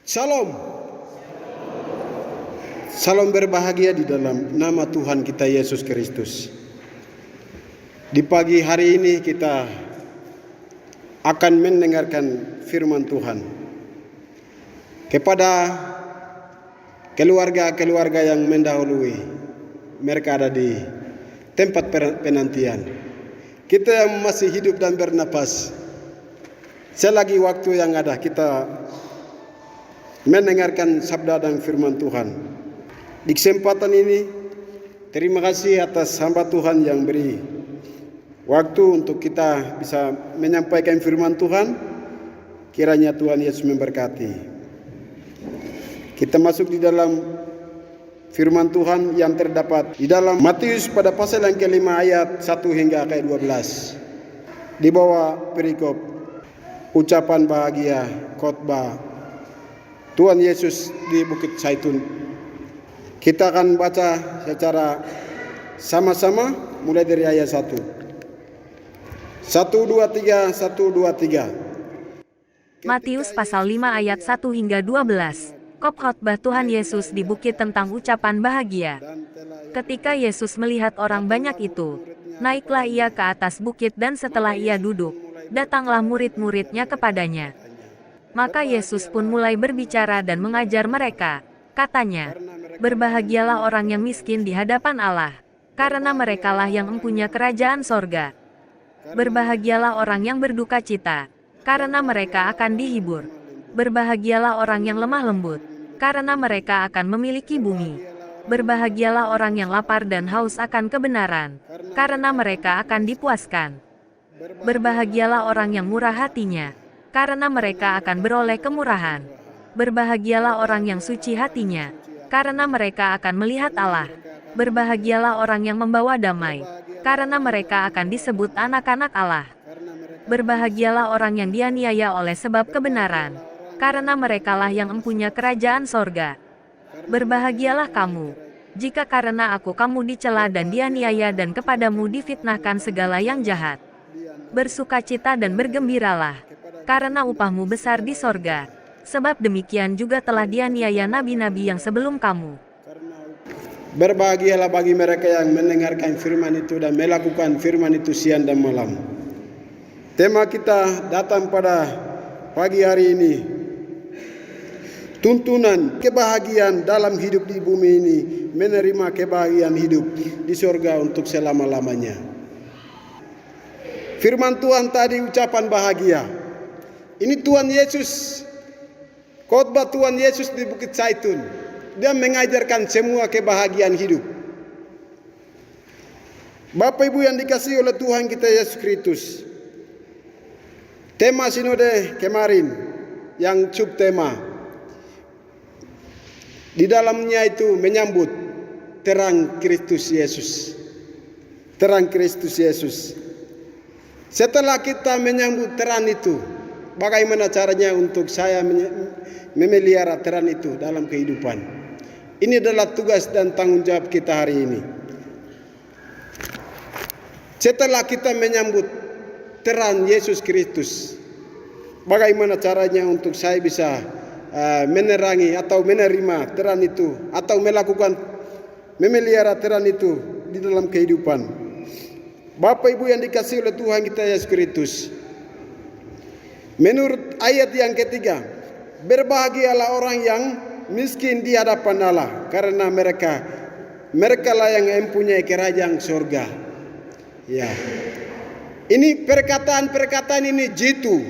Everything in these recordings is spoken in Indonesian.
Shalom. Salam berbahagia di dalam nama Tuhan kita Yesus Kristus. Di pagi hari ini kita akan mendengarkan firman Tuhan kepada keluarga-keluarga yang mendahului. Mereka ada di tempat penantian. Kita yang masih hidup dan bernapas, selagi waktu yang ada kita mendengarkan sabda dan firman Tuhan. Di kesempatan ini, terima kasih atas hamba Tuhan yang beri waktu untuk kita bisa menyampaikan firman Tuhan. Kiranya Tuhan Yesus memberkati. Kita masuk di dalam firman Tuhan yang terdapat di dalam Matius pada pasal yang kelima ayat 1 hingga ayat 12. Di bawah perikop ucapan bahagia khotbah Tuhan Yesus di Bukit Zaitun. Kita akan baca secara sama-sama mulai dari ayat 1. 1, 2, 3, 1, 2, 3. Matius pasal 5 ayat 1 hingga 12. Khotbah Tuhan Yesus di bukit tentang ucapan bahagia. Ketika Yesus melihat orang banyak itu, naiklah ia ke atas bukit dan setelah ia duduk, datanglah murid-muridnya kepadanya. Maka Yesus pun mulai berbicara dan mengajar mereka. Katanya, berbahagialah orang yang miskin di hadapan Allah, karena merekalah yang mempunyai kerajaan sorga. Berbahagialah orang yang berduka cita, karena mereka akan dihibur. Berbahagialah orang yang lemah lembut, karena mereka akan memiliki bumi. Berbahagialah orang yang lapar dan haus akan kebenaran, karena mereka akan dipuaskan. Berbahagialah orang yang murah hatinya, karena mereka akan beroleh kemurahan. Berbahagialah orang yang suci hatinya, karena mereka akan melihat Allah. Berbahagialah orang yang membawa damai, karena mereka akan disebut anak-anak Allah. Berbahagialah orang yang dianiaya oleh sebab kebenaran, karena merekalah yang mempunyai kerajaan sorga. Berbahagialah kamu, jika karena aku kamu dicela dan dianiaya dan kepadamu difitnahkan segala yang jahat. Bersukacita dan bergembiralah, karena upahmu besar di sorga, sebab demikian juga telah dianiaya nabi-nabi yang sebelum kamu. Berbahagialah bagi mereka yang mendengarkan firman itu dan melakukan firman itu siang dan malam. Tema kita datang pada pagi hari ini, tuntunan kebahagiaan dalam hidup di bumi ini, menerima kebahagiaan hidup di sorga untuk selama-lamanya. Firman Tuhan tadi ucapan bahagia. Ini Tuhan Yesus, khotbah Tuhan Yesus di Bukit Zaitun. Dia mengajarkan semua kebahagiaan hidup. Bapak Ibu yang dikasihi oleh Tuhan kita Yesus Kristus, tema sinode kemarin yang subtema di dalamnya itu menyambut terang Kristus Yesus. Terang Kristus Yesus. Setelah kita menyambut terang itu, bagaimana caranya untuk saya memelihara terang itu dalam kehidupan? Ini adalah tugas dan tanggung jawab kita hari ini. Setelah kita menyambut terang Yesus Kristus, bagaimana caranya untuk saya bisa menerangi atau menerima terang itu, atau melakukan memelihara terang itu di dalam kehidupan? Bapak Ibu yang dikasihi oleh Tuhan kita Yesus Kristus, menurut ayat yang ketiga, Berbahagialah orang yang miskin di hadapan Allah, karena mereka lah yang mempunyai kerajaan surga. Ya. Ini perkataan ini jitu,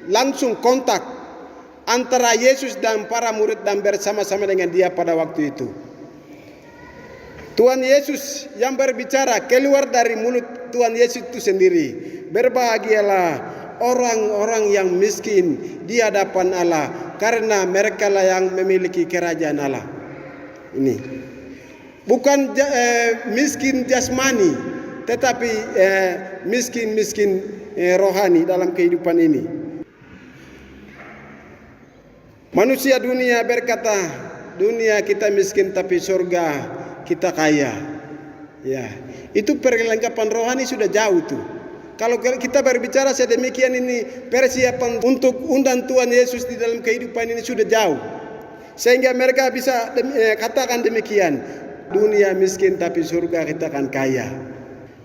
langsung kontak antara Yesus dan para murid dan bersama-sama dengan dia pada waktu itu. Tuhan Yesus yang berbicara keluar dari mulut Tuhan Yesus itu sendiri. Berbahagialah orang-orang yang miskin di hadapan Allah, karena mereka lah yang memiliki kerajaan Allah. Ini bukan miskin jasmani, tetapi miskin rohani dalam kehidupan ini. Manusia dunia berkata, dunia kita miskin tapi surga kita kaya. Ya, itu perlengkapan rohani sudah jauh tuh. Kalau kita berbicara sedemikian, ini persiapan untuk undang Tuhan Yesus di dalam kehidupan ini sudah jauh. Sehingga mereka bisa katakan demikian, dunia miskin tapi surga kita akan kaya.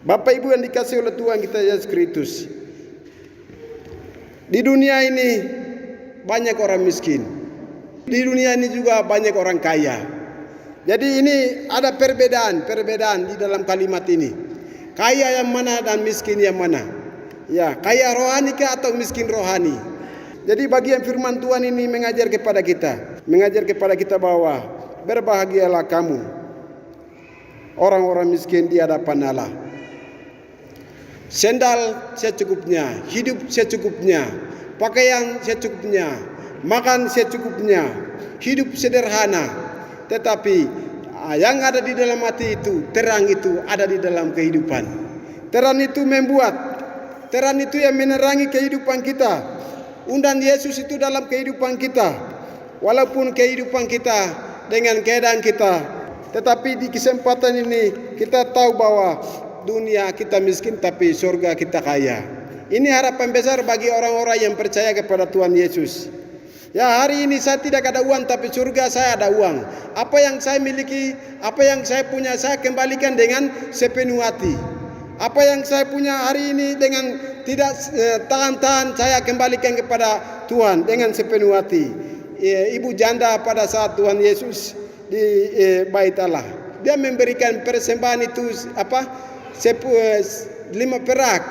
Bapak Ibu yang dikasih oleh Tuhan kita Yesus Kristus, di dunia ini banyak orang miskin, di dunia ini juga banyak orang kaya. Jadi ini ada perbedaan di dalam kalimat ini. Kaya yang mana dan miskin yang mana? Ya, kaya rohani kah atau miskin rohani? Jadi bagian firman Tuhan ini mengajar kepada kita bahwa berbahagialah kamu orang-orang miskin di hadapan Allah. Sendal secukupnya, hidup secukupnya, pakaian secukupnya, makan secukupnya, hidup sederhana. Tetapi yang ada di dalam hati itu, terang itu ada di dalam kehidupan. Terang itu terang itu yang menerangi kehidupan kita. Undang Yesus itu dalam kehidupan kita. Walaupun kehidupan kita dengan keadaan kita, tetapi di kesempatan ini kita tahu bahwa dunia kita miskin tapi surga kita kaya. Ini harapan besar bagi orang-orang yang percaya kepada Tuhan Yesus. Ya, hari ini saya tidak ada uang, tapi surga saya ada uang. Apa yang saya miliki, apa yang saya punya, saya kembalikan dengan sepenuh hati. Apa yang saya punya hari ini dengan tidak tahan-tahan, saya kembalikan kepada Tuhan dengan sepenuh hati. Ibu janda pada saat Tuhan Yesus di bait Allah, dia memberikan persembahan itu 5 perak.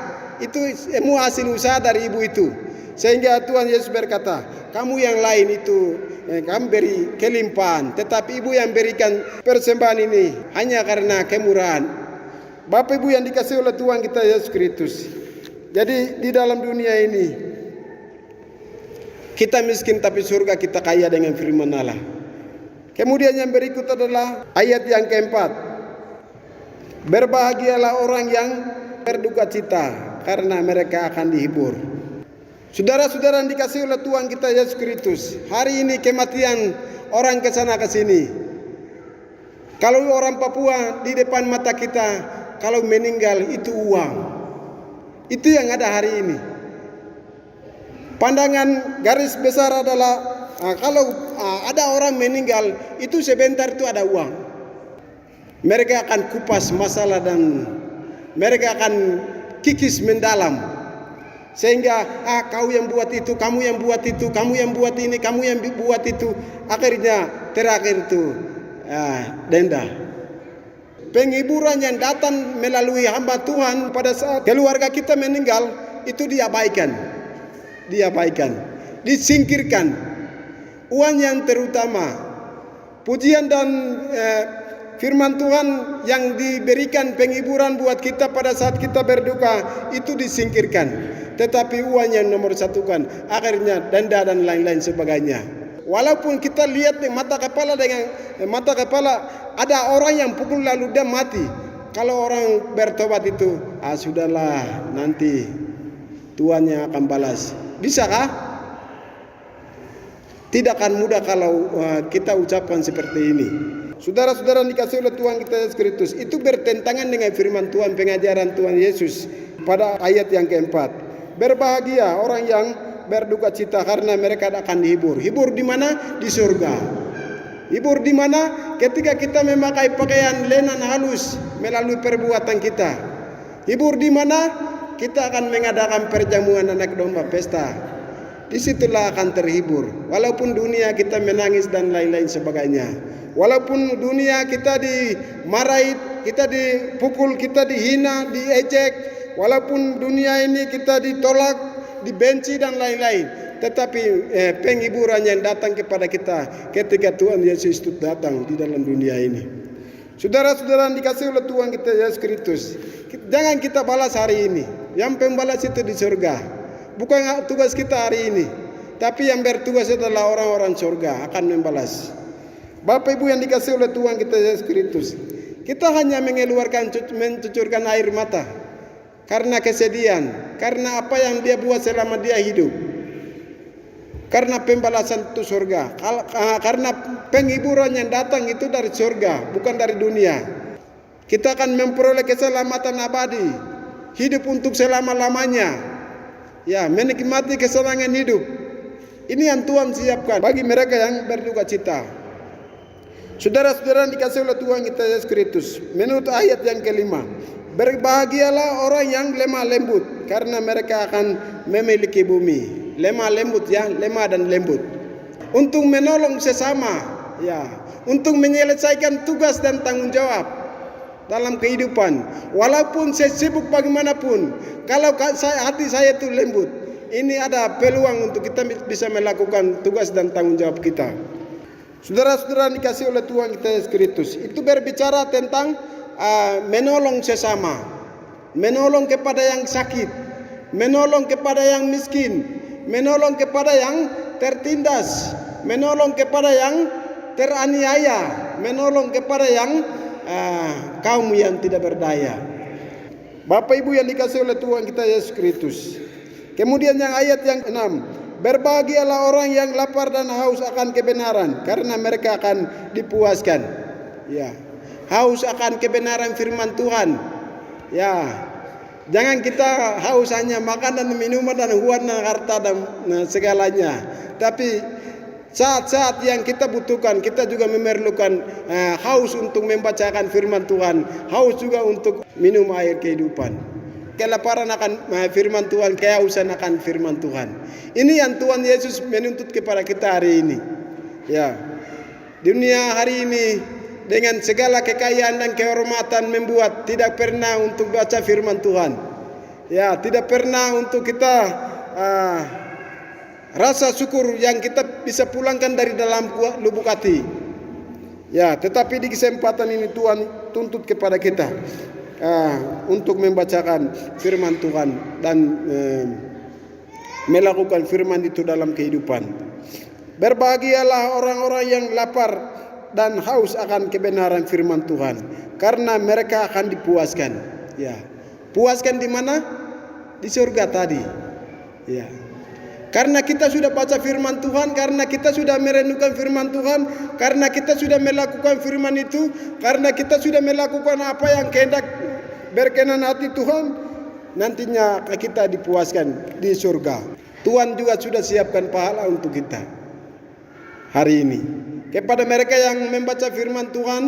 Itu semua hasil usaha dari ibu itu. Sehingga Tuhan Yesus berkata, kamu yang lain itu kamu beri kelimpahan, tetapi ibu yang berikan persembahan ini hanya karena kemurahan. Bapak Ibu yang dikasih oleh Tuhan kita Yesus Kristus. Jadi di dalam dunia ini kita miskin tapi surga kita kaya dengan firman Allah. Kemudian yang berikut adalah ayat yang keempat. Berbahagialah orang yang berduka cita, karena mereka akan dihibur. Saudara-saudara yang dikasih oleh Tuhan kita Yesus Kristus, hari ini kematian orang ke sana ke sini. Kalau orang Papua di depan mata kita, kalau meninggal itu uang. Itu yang ada hari ini. Pandangan garis besar adalah kalau ada orang meninggal itu sebentar itu ada uang. Mereka akan kupas masalah dan mereka akan kikis mendalam. Sehingga kau yang buat itu, kamu yang buat itu, kamu yang buat ini, kamu yang buat itu. Akhirnya terakhir itu denda. Penghiburan yang datang melalui hamba Tuhan pada saat keluarga kita meninggal itu diabaikan, disingkirkan. Uang yang terutama, pujian dan firman Tuhan yang diberikan penghiburan buat kita pada saat kita berduka itu disingkirkan. Tetapi uang yang nomor satu kan akhirnya denda dan lain-lain sebagainya. Walaupun kita lihat mata kepala ada orang yang pukul lalu dia mati. Kalau orang bertobat itu sudahlah, nanti Tuhan yang akan balas. Bisakah? Tidak akan mudah kalau kita ucapkan seperti ini. Saudara-saudara yang dikasih oleh Tuhan kita Yesus Kristus, itu bertentangan dengan firman Tuhan, pengajaran Tuhan Yesus pada ayat yang keempat. Berbahagia orang yang berduka cita, karena mereka akan dihibur. Hibur di mana? Di surga. Hibur di mana? Ketika kita memakai pakaian lenan halus melalui perbuatan kita. Hibur di mana? Kita akan mengadakan perjamuan anak domba, pesta. disitulah akan terhibur. Walaupun dunia kita menangis dan lain-lain sebagainya, walaupun dunia kita dimarahi, kita dipukul, kita dihina, diejek, walaupun dunia ini kita ditolak, dibenci dan lain-lain, tetapi penghiburan yang datang kepada kita ketika Tuhan Yesus itu datang di dalam dunia ini. Saudara-saudara yang dikasihi oleh Tuhan kita Yesus Kristus, jangan kita balas hari ini. Yang pembalas itu di surga. Bukan tugas kita hari ini, tapi yang bertugas adalah orang-orang surga akan membalas. Bapak Ibu yang dikasihi oleh Tuhan kita Yesus Kristus, kita hanya mencucurkan air mata karena kesedihan, karena apa yang dia buat selama dia hidup. Karena pembalasan itu surga, karena penghiburan yang datang itu dari surga, bukan dari dunia. Kita akan memperoleh keselamatan abadi, hidup untuk selama-lamanya, ya, menikmati kesenangan hidup. Ini yang Tuhan siapkan bagi mereka yang berduka cita. Saudara-saudara dikasihi oleh Tuhan kita Yesus Kristus, menurut ayat yang kelima, berbahagialah orang yang lemah lembut, karena mereka akan memiliki bumi. Lemah lembut, ya, lemah dan lembut, untuk menolong sesama, ya, untuk menyelesaikan tugas dan tanggung jawab dalam kehidupan. Walaupun saya sibuk bagaimanapun, kalau hati saya itu lembut, ini ada peluang untuk kita bisa melakukan tugas dan tanggung jawab kita. Saudara-saudara dikasihi oleh Tuhan kita Yesus Kristus, itu berbicara tentang menolong sesama, menolong kepada yang sakit, menolong kepada yang miskin, menolong kepada yang tertindas, menolong kepada yang teraniaya, menolong kepada yang kaum yang tidak berdaya. Bapak Ibu yang dikasihi oleh Tuhan kita Yesus Kristus. Kemudian yang ayat yang 6, berbahagialah orang yang lapar dan haus akan kebenaran, karena mereka akan dipuaskan. Ya, haus akan kebenaran firman Tuhan. Ya, jangan kita haus hanya makanan, minuman, dan uang, dan harta, dan segalanya. Tapi saat-saat yang kita butuhkan, kita juga memerlukan haus untuk membacakan firman Tuhan, haus juga untuk minum air kehidupan. Kelaparan akan firman Tuhan, kehausan akan firman Tuhan. Ini yang Tuhan Yesus menuntut kepada kita hari ini. Ya, dunia hari ini dengan segala kekayaan dan kehormatan membuat tidak pernah untuk baca firman Tuhan. Ya, tidak pernah untuk kita rasa syukur yang kita bisa pulangkan dari dalam lubuk hati. Ya, tetapi di kesempatan ini Tuhan tuntut kepada kita untuk membacakan firman Tuhan dan melakukan firman itu dalam kehidupan. Berbahagialah orang-orang yang lapar dan haus akan kebenaran firman Tuhan, karena mereka akan dipuaskan. Ya, puaskan di mana? Di surga tadi. Ya, karena kita sudah baca firman Tuhan, karena kita sudah merenungkan firman Tuhan, karena kita sudah melakukan firman itu, karena kita sudah melakukan apa yang kehendak berkenan hati Tuhan, nantinya kita dipuaskan di surga. Tuhan juga sudah siapkan pahala untuk kita hari ini. Kepada mereka yang membaca firman Tuhan,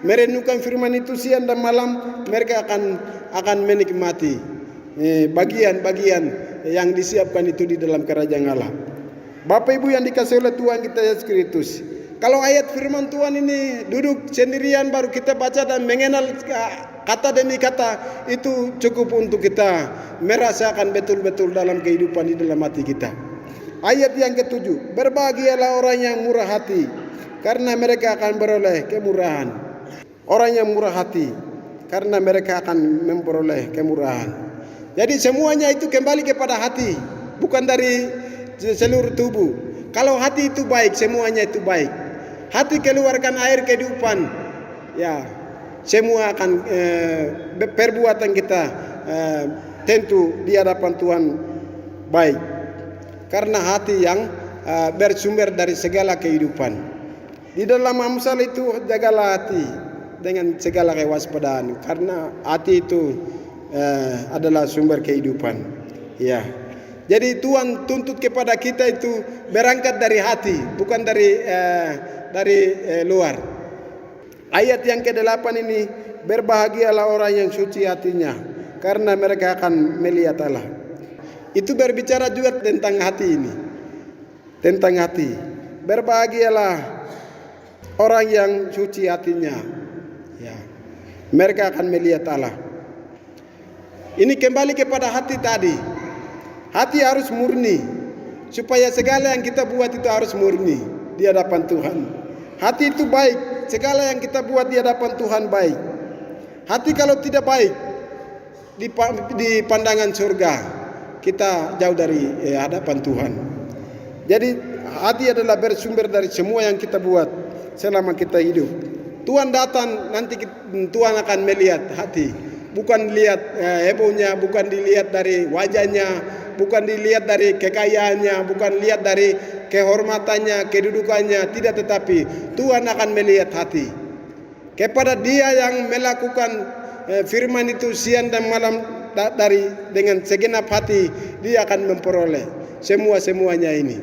merenungkan firman itu siang dan malam, mereka akan menikmati bagian-bagian yang disiapkan itu di dalam kerajaan Allah. Bapak Ibu yang dikasihi oleh Tuhan kita Yesus Kristus, kalau ayat firman Tuhan ini duduk sendirian baru kita baca dan mengenal kata demi kata, itu cukup untuk kita merasakan betul-betul dalam kehidupan di dalam hati kita. Ayat yang ke-7, berbahagialah orang yang murah hati, karena mereka akan beroleh kemurahan. Orang yang murah hati, karena mereka akan memperoleh kemurahan. Jadi semuanya itu kembali kepada hati, bukan dari seluruh tubuh. Kalau hati itu baik, semuanya itu baik. Hati keluarkan air kehidupan, ya, semua akan perbuatan kita tentu di hadapan Tuhan baik. Karena hati yang bersumber dari segala kehidupan. Di dalam Amsal itu, jagalah hati dengan segala kewaspadaan, karena hati itu adalah sumber kehidupan. Ya, jadi Tuhan tuntut kepada kita itu berangkat dari hati, bukan dari luar. Ayat yang ke-8 ini, berbahagialah orang yang suci hatinya, karena mereka akan melihat Allah. Itu berbicara juga tentang hati ini. tentang hati. Berbahagialah orang yang suci hatinya. Ya, mereka akan melihat Allah. Ini kembali kepada hati tadi. Hati harus murni, supaya segala yang kita buat itu harus murni di hadapan Tuhan. Hati itu baik, segala yang kita buat di hadapan Tuhan baik. Hati kalau tidak baik di pandangan surga, kita jauh dari hadapan Tuhan. Jadi hati adalah bersumber dari semua yang kita buat selama kita hidup. Tuhan datang, nanti Tuhan akan melihat hati, bukan lihat hebohnya, bukan dilihat dari wajahnya, bukan dilihat dari kekayaannya, bukan lihat dari kehormatannya, kedudukannya, tidak, tetapi Tuhan akan melihat hati. Kepada dia yang melakukan firman itu siang dan malam dengan segenap hati, dia akan memperoleh semuanya ini.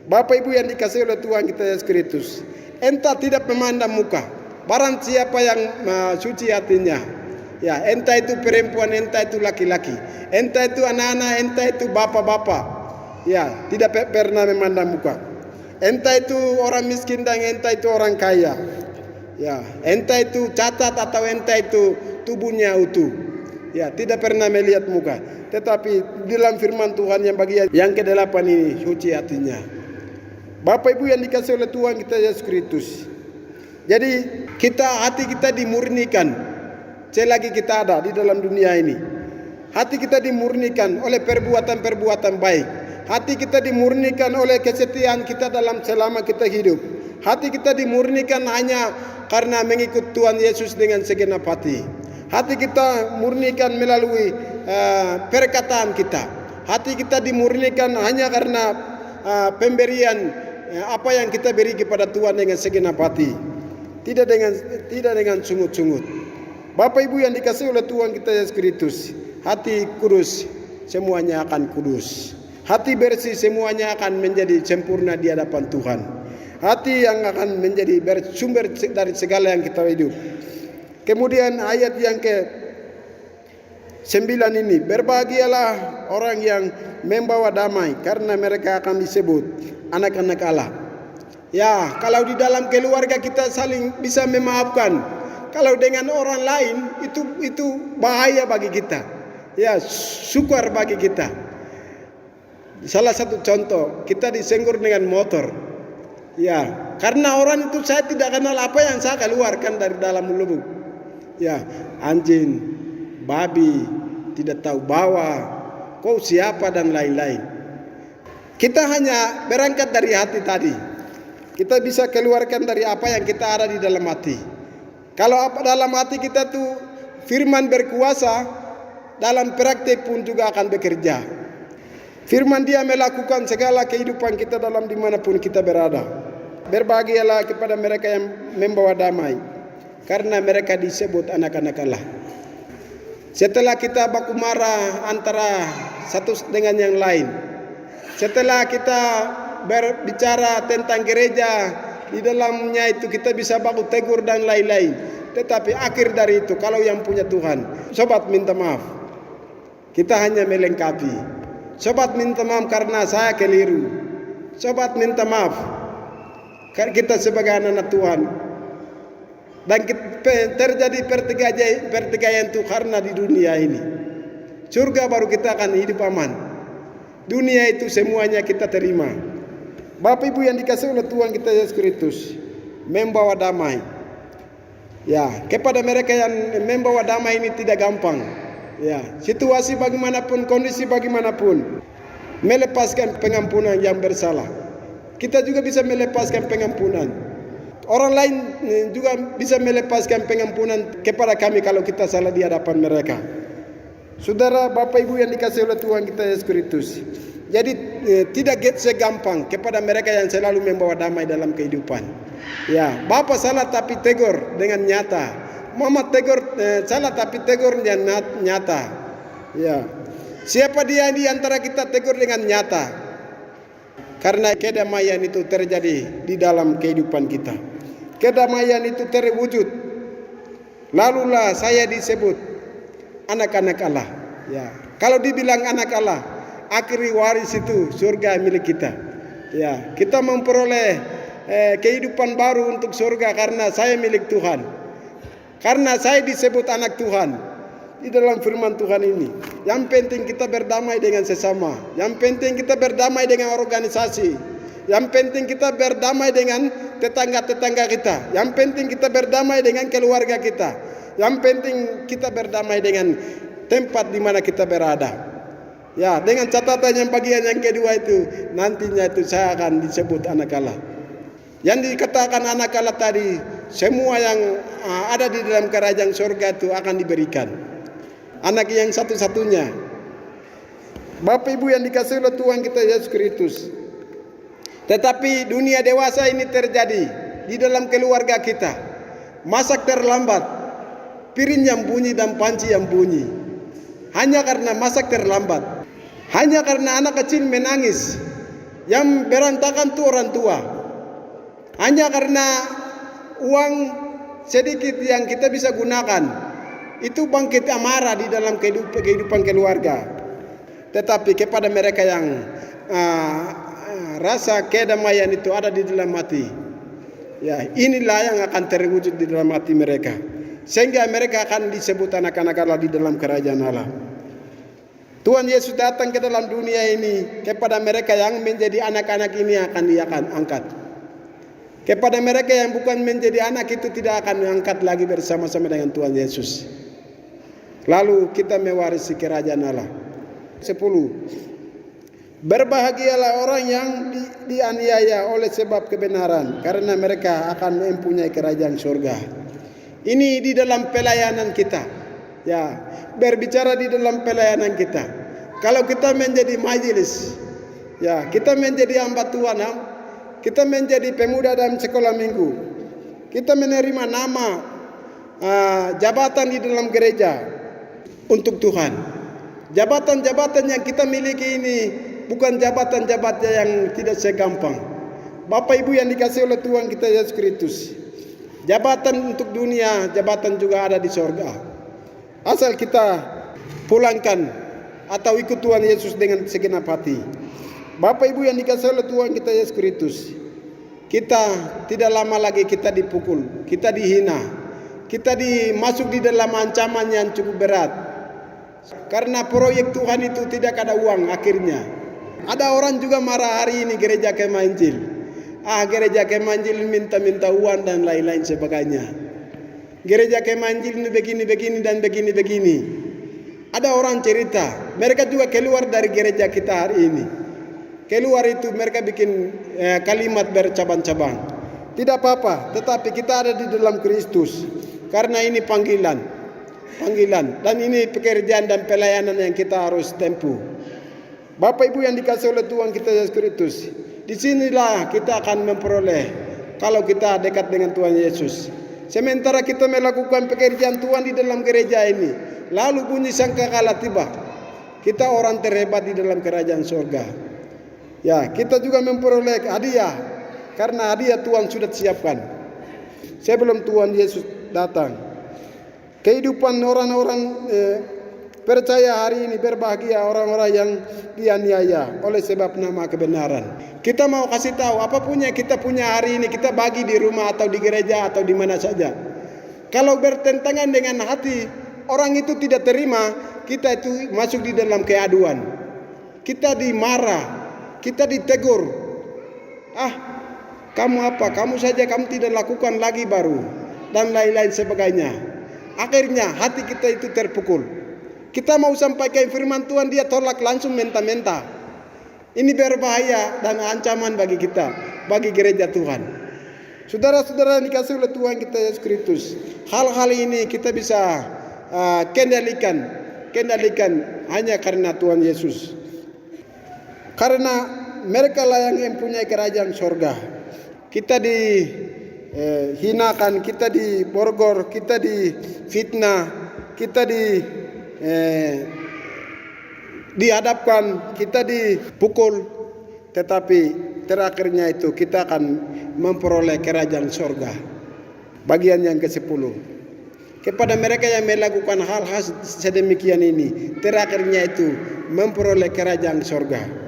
Bapak Ibu yang dikasihi oleh Tuhan kita Yesus Kristus, entah tidak memandang muka, barang siapa yang suci hatinya, ya, entah itu perempuan, entah itu laki-laki, entah itu anak-anak, entah itu bapak-bapak, ya, tidak pernah memandang muka. Entah itu orang miskin dan entah itu orang kaya, ya, entah itu cacat atau entah itu tubuhnya utuh, ya, tidak pernah melihat muka. Tetapi dalam firman Tuhan yang bagian yang ke-8 ini, suci hatinya. Bapak Ibu yang dikasihi oleh Tuhan kita Yesus Kristus, jadi hati kita dimurnikan selagi kita ada di dalam dunia ini. Hati kita dimurnikan oleh perbuatan-perbuatan baik. Hati kita dimurnikan oleh kesetiaan kita selama kita hidup. Hati kita dimurnikan hanya karena mengikut Tuhan Yesus dengan segenap hati. Hati kita murnikan melalui perkataan kita. Hati kita dimurnikan hanya karena pemberian apa yang kita beri kepada Tuhan dengan segenap hati. Tidak dengan sungut-sungut. Bapak Ibu yang dikasihi oleh Tuhan kita Yesus Kristus, hati kudus semuanya akan kudus. Hati bersih semuanya akan menjadi sempurna di hadapan Tuhan. Hati yang akan menjadi bersumber dari segala yang kita hidup. Kemudian ayat yang ke-9 ini, berbahagialah orang yang membawa damai, karena mereka akan disebut anak-anak Allah. Ya, kalau di dalam keluarga kita saling bisa memaafkan, kalau dengan orang lain itu bahaya bagi kita. Ya, sukar bagi kita. Salah satu contoh, kita disenggol dengan motor. Ya, karena orang itu saya tidak kenal apa yang saya keluarkan dari dalam mulut. Ya, anjing, babi, tidak tahu bawa, kau siapa dan lain-lain. Kita hanya berangkat dari hati tadi. Kita bisa keluarkan dari apa yang kita ada di dalam hati. Kalau apa dalam hati kita tuh firman berkuasa, dalam praktik pun juga akan bekerja. Firman dia melakukan segala kehidupan kita dalam dimanapun kita berada. Berbahagialah kepada mereka yang membawa damai, karena mereka disebut anak-anak Allah. Setelah kita baku marah antara satu dengan yang lain, setelah kita berbicara tentang gereja, di dalamnya itu kita bisa baku tegur dan lain-lain. Tetapi akhir dari itu, kalau yang punya Tuhan, sobat minta maaf. Kita hanya melengkapi. Sobat minta maaf karena saya keliru. Sobat minta maaf kita sebagai anak-anak Tuhan. Dan terjadi pertikaian itu karena di dunia ini. Surga baru kita akan hidup aman. Dunia itu semuanya kita terima. Bapak Ibu yang dikasihi oleh Tuhan kita Yesus Kristus, membawa damai. Ya, kepada mereka yang membawa damai ini tidak gampang. Ya, situasi bagaimanapun, kondisi bagaimanapun, melepaskan pengampunan yang bersalah. Kita juga bisa melepaskan pengampunan. Orang lain juga bisa melepaskan pengampunan kepada kami kalau kita salah di hadapan mereka. Saudara, Bapak Ibu yang dikasihi oleh Tuhan kita Yesus Kristus, jadi tidak segampang kepada mereka yang selalu membawa damai dalam kehidupan. Ya, Bapak salah tapi tegur dengan nyata. Mama tegur salah tapi tegur dengan nyata. Ya. Siapa dia di antara kita tegur dengan nyata? Karena kedamaian itu terjadi di dalam kehidupan kita. Kedamaian itu terwujud. Lalulah saya disebut anak-anak Allah. Ya. Kalau dibilang anak Allah, akhiri waris itu surga milik kita. Ya, kita memperoleh kehidupan baru untuk surga karena saya milik Tuhan. Karena saya disebut anak Tuhan. Di dalam firman Tuhan ini, yang penting kita berdamai dengan sesama, yang penting kita berdamai dengan organisasi, yang penting kita berdamai dengan tetangga-tetangga kita, yang penting kita berdamai dengan keluarga kita, yang penting kita berdamai dengan tempat di mana kita berada. Ya, dengan catatan yang bagian yang kedua itu, nantinya itu saya akan disebut anak Allah. Yang dikatakan anak Allah tadi, semua yang ada di dalam kerajaan surga itu akan diberikan. Anak yang satu-satunya. Bapak Ibu yang dikasihi oleh Tuhan kita Yesus Kristus. Tetapi dunia dewasa ini terjadi di dalam keluarga kita. Masak terlambat, piring yang bunyi dan panci yang bunyi. Hanya karena masak terlambat. Hanya karena anak kecil menangis. Yang berantakan itu orang tua. Hanya karena uang sedikit yang kita bisa gunakan. Itu bangkit amarah di dalam kehidupan keluarga. Tetapi kepada mereka yang rasa kedamaian itu ada di dalam hati, ya, inilah yang akan terwujud di dalam hati mereka, sehingga mereka akan disebut anak-anak Allah di dalam kerajaan Allah. Tuhan Yesus datang ke dalam dunia ini, kepada mereka yang menjadi anak-anak ini akan Dia akan angkat. Kepada mereka yang bukan menjadi anak itu tidak akan diangkat lagi bersama-sama dengan Tuhan Yesus. Lalu kita mewarisi kerajaan Allah. 10. Berbahagialah orang yang dianiaya oleh sebab kebenaran, karena mereka akan mempunyai kerajaan surga. Ini di dalam pelayanan kita. Ya, berbicara di dalam pelayanan kita. Kalau kita menjadi majelis, ya, kita menjadi hamba Tuhan, kita menjadi pemuda dalam sekolah minggu, kita menerima nama jabatan di dalam gereja untuk Tuhan. Jabatan-jabatan yang kita miliki ini bukan jabatan-jabatan yang tidak segampang. Bapak Ibu yang dikasihi oleh Tuhan kita Yesus Kristus, jabatan untuk dunia, jabatan juga ada di sorga. Asal kita pulangkan atau ikut Tuhan Yesus dengan segenap hati. Bapak Ibu yang dikasihi oleh Tuhan kita Yesus Kristus, kita tidak lama lagi kita dipukul, kita dihina, kita masuk di dalam ancaman yang cukup berat. Karena proyek Tuhan itu tidak ada uang akhirnya. Ada orang juga marah hari ini gereja Kemah Injil. Gereja Kemah Injil minta uang dan lain-lain sebagainya. Gereja Kemah Injil ini begini dan begini. Ada orang cerita, mereka juga keluar dari gereja kita hari ini. Keluar itu mereka bikin kalimat bercabang-cabang. Tidak apa-apa, tetapi kita ada di dalam Kristus. Karena ini panggilan. Dan ini pekerjaan dan pelayanan yang kita harus tempuh. Bapak Ibu yang dikasihi oleh Tuhan kita Yesus Kristus, disinilah kita akan memperoleh kalau kita dekat dengan Tuhan Yesus. Sementara kita melakukan pekerjaan Tuhan di dalam gereja ini, lalu bunyi sangkakala tiba, kita orang terhebat di dalam kerajaan surga. Ya, kita juga memperoleh hadiah, karena hadiah Tuhan sudah siapkan sebelum Tuhan Yesus datang. Kehidupan orang-orang percaya hari ini berbahagia orang-orang yang dianiaya oleh sebab nama kebenaran. Kita mau kasih tahu apapun yang kita punya hari ini kita bagi di rumah atau di gereja atau di mana saja. Kalau bertentangan dengan hati orang itu tidak terima, kita itu masuk di dalam keaduan. Kita dimarah, kita ditegur. Kamu apa? Kamu saja kamu tidak lakukan lagi baru dan lain-lain sebagainya. Akhirnya hati kita itu terpukul. Kita mau sampaikan firman Tuhan, dia tolak langsung menta-menta. Ini berbahaya dan ancaman bagi kita, bagi gereja Tuhan. Saudara-saudara yang dikasihi oleh Tuhan kita Yesus Kristus, hal-hal ini kita bisa kendalikan hanya karena Tuhan Yesus. Karena mereka lah yang mempunyai kerajaan surga. Kita hinakan, kita diborgor, kita difitnah, kita dihadapkan, kita dipukul, tetapi terakhirnya itu kita akan memperoleh kerajaan surga. Bagian yang ke-10. Kepada mereka yang melakukan hal-hal sedemikian ini, terakhirnya itu memperoleh kerajaan surga.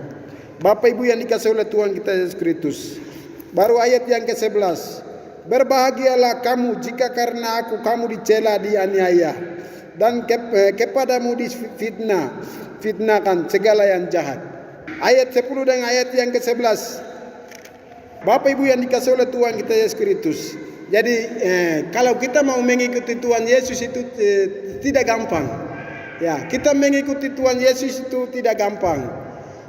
Bapak Ibu yang dikasihi oleh Tuhan kita Yesus Kristus. Baru ayat yang ke-11. Berbahagialah kamu jika karena aku kamu dicela, dianiaya, dan kepadamu fitnahkan segala yang jahat. Ayat 10 dan ayat yang ke-11. Bapak Ibu yang dikasihi oleh Tuhan kita Yesus Kristus. Jadi kalau kita mau mengikuti Tuhan Yesus itu tidak gampang. Ya, kita mengikuti Tuhan Yesus itu tidak gampang.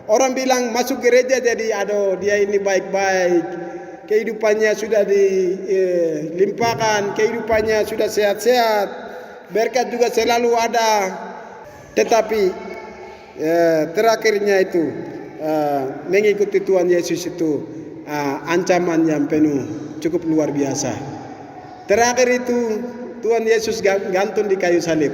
Orang bilang masuk gereja jadi dia ini baik-baik. Kehidupannya sudah dilimpahkan, kehidupannya sudah sehat-sehat, berkat juga selalu ada. Tetapi terakhirnya itu mengikuti Tuhan Yesus itu ancaman yang penuh, cukup luar biasa. Terakhir itu Tuhan Yesus gantung di kayu salib.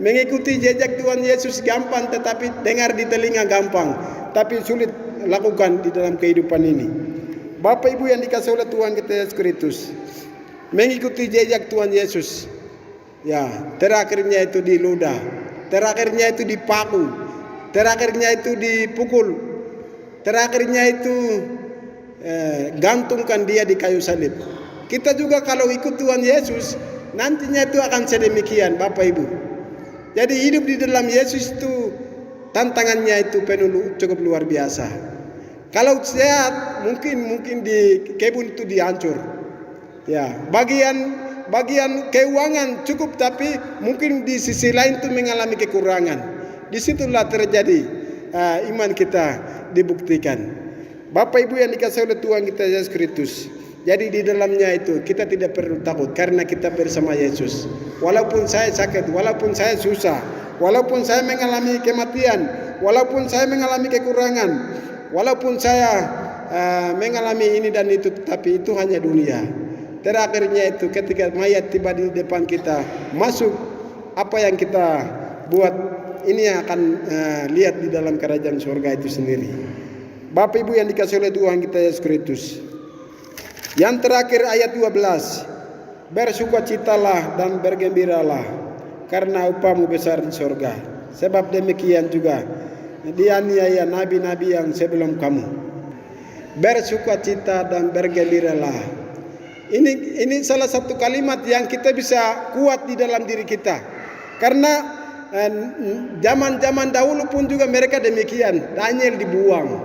Mengikuti jejak Tuhan Yesus gampang, tetapi dengar di telinga gampang, tapi sulit lakukan di dalam kehidupan ini. Bapak Ibu yang dikasihi oleh Tuhan kita Yesus Kristus, mengikuti jejak Tuhan Yesus, ya terakhirnya itu diludah, terakhirnya itu dipaku, terakhirnya itu dipukul, terakhirnya itu gantungkan dia di kayu salib. Kita juga kalau ikut Tuhan Yesus, nantinya itu akan sedemikian, Bapak Ibu. Jadi hidup di dalam Yesus itu tantangannya itu penuh, cukup luar biasa. Kalau sehat mungkin di kebun itu dihancur. Ya, bagian keuangan cukup, tapi mungkin di sisi lain itu mengalami kekurangan. Disitulah terjadi iman kita dibuktikan. Bapak Ibu yang dikasihi oleh Tuhan kita Yesus Kristus. Jadi di dalamnya itu kita tidak perlu takut karena kita bersama Yesus. Walaupun saya sakit, walaupun saya susah, walaupun saya mengalami kematian, walaupun saya mengalami kekurangan, walaupun saya mengalami ini dan itu, tetapi itu hanya dunia. Terakhirnya itu ketika mayat tiba di depan kita, masuk apa yang kita buat ini akan lihat di dalam kerajaan surga itu sendiri. Bapak Ibu yang dikasihi oleh Tuhan kita Yesus Kristus. Yang terakhir ayat 12. Bersukacitalah dan bergembiralah karena upahmu besar di surga. Sebab demikian juga dianiaya nabi-nabi yang sebelum kamu. Bersukacita dan bergembiralah. Ini salah satu kalimat yang kita bisa kuat di dalam diri kita. Karena zaman-zaman dahulu pun juga mereka demikian. Daniel dibuang,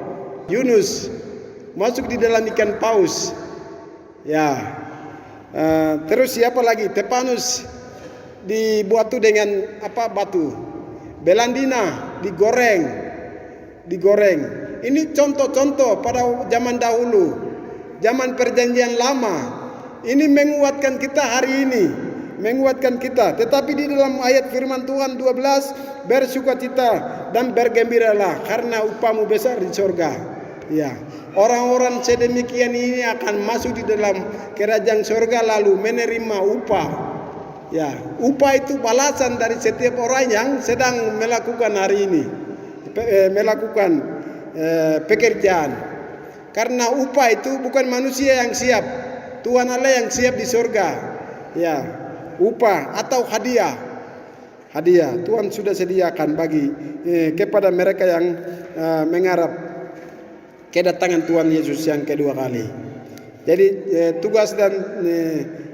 Yunus masuk di dalam ikan paus. Ya, terus siapa lagi? Stefanus dibuat dengan batu. Belandina digoreng. Ini contoh-contoh pada zaman dahulu, zaman perjanjian lama. Ini menguatkan kita hari ini, menguatkan kita. Tetapi di dalam ayat firman Tuhan 12, bersukacita dan bergembiralah karena upahmu besar di surga. Ya, orang-orang sedemikian ini akan masuk di dalam kerajaan surga lalu menerima upah. Ya, upah itu balasan dari setiap orang yang sedang melakukan hari ini, melakukan pekerjaan. Karena upah itu bukan manusia yang siap, Tuhan Allah yang siap di surga. Ya, upah atau hadiah. Hadiah Tuhan sudah sediakan bagi kepada mereka yang mengharap kedatangan Tuhan Yesus yang kedua kali. Jadi tugas dan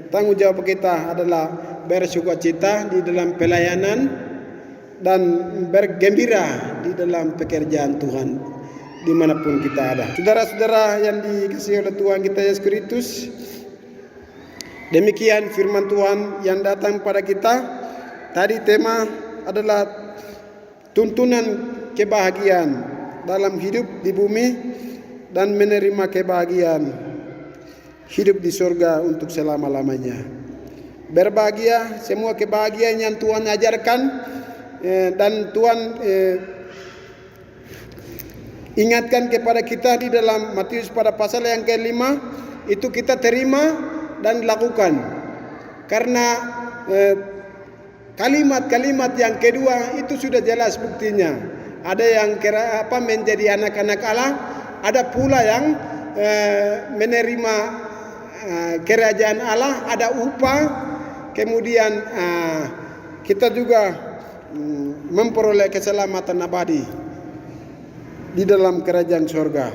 tanggung jawab kita adalah bersukacita di dalam pelayanan dan bergembira di dalam pekerjaan Tuhan dimanapun kita ada. Saudara-saudara yang dikasihi oleh Tuhan kita Yesus Kristus, demikian firman Tuhan yang datang pada kita. Tadi tema adalah tuntunan kebahagiaan dalam hidup di bumi dan menerima kebahagiaan hidup di surga untuk selama-lamanya. Berbahagia, semua kebahagiaan yang Tuhan ajarkan dan Tuhan ingatkan kepada kita di dalam Matius pada pasal yang ke-5, itu kita terima dan lakukan. Karena kalimat-kalimat yang kedua itu sudah jelas buktinya. Ada yang menjadi anak-anak Allah, ada pula yang menerima kerajaan Allah, ada upah, kemudian kita juga memperoleh keselamatan abadi. di dalam kerajaan sorga.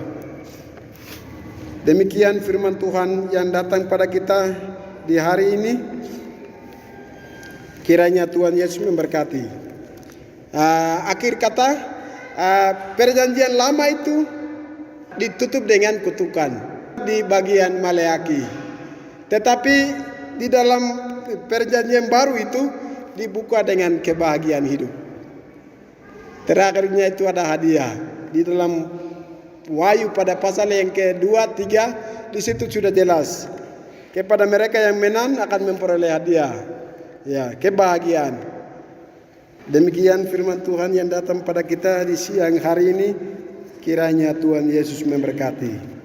Demikian firman Tuhan yang datang pada kita di hari ini. Kiranya Tuhan Yesus memberkati. Akhir kata, perjanjian lama itu ditutup dengan kutukan di bagian Maleaki. Tetapi di dalam perjanjian baru itu dibuka dengan kebahagiaan hidup. Terakhirnya itu ada hadiah. Di dalam Wahyu pada pasal yang kedua, 3, di situ sudah jelas. Kepada mereka yang menang akan memperoleh hadiah. Ya, kebahagiaan. Demikian firman Tuhan yang datang pada kita di siang hari ini. Kiranya Tuhan Yesus memberkati.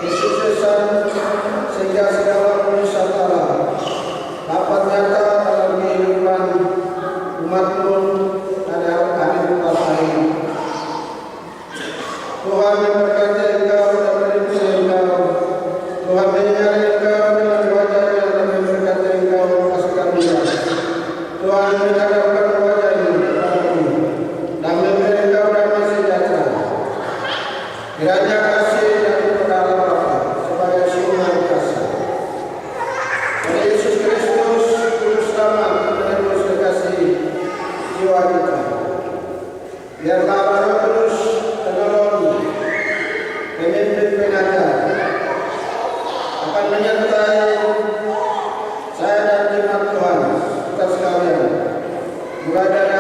Yesus Tuhan menghadapkan wajah-Mu kepadamu dan memberi Engkau damai sejahtera. Kiranya kasih dan berkah Bapa sebagai sumber kasih. Oleh Yesus Kristus, Juru Selamat menebus kekasih jiwa kita. Biarlah Roh Kudus penolong, pemimpin pengajar, akan menyertai saya dan jemaat Tuhan kita sekalian, mulai dari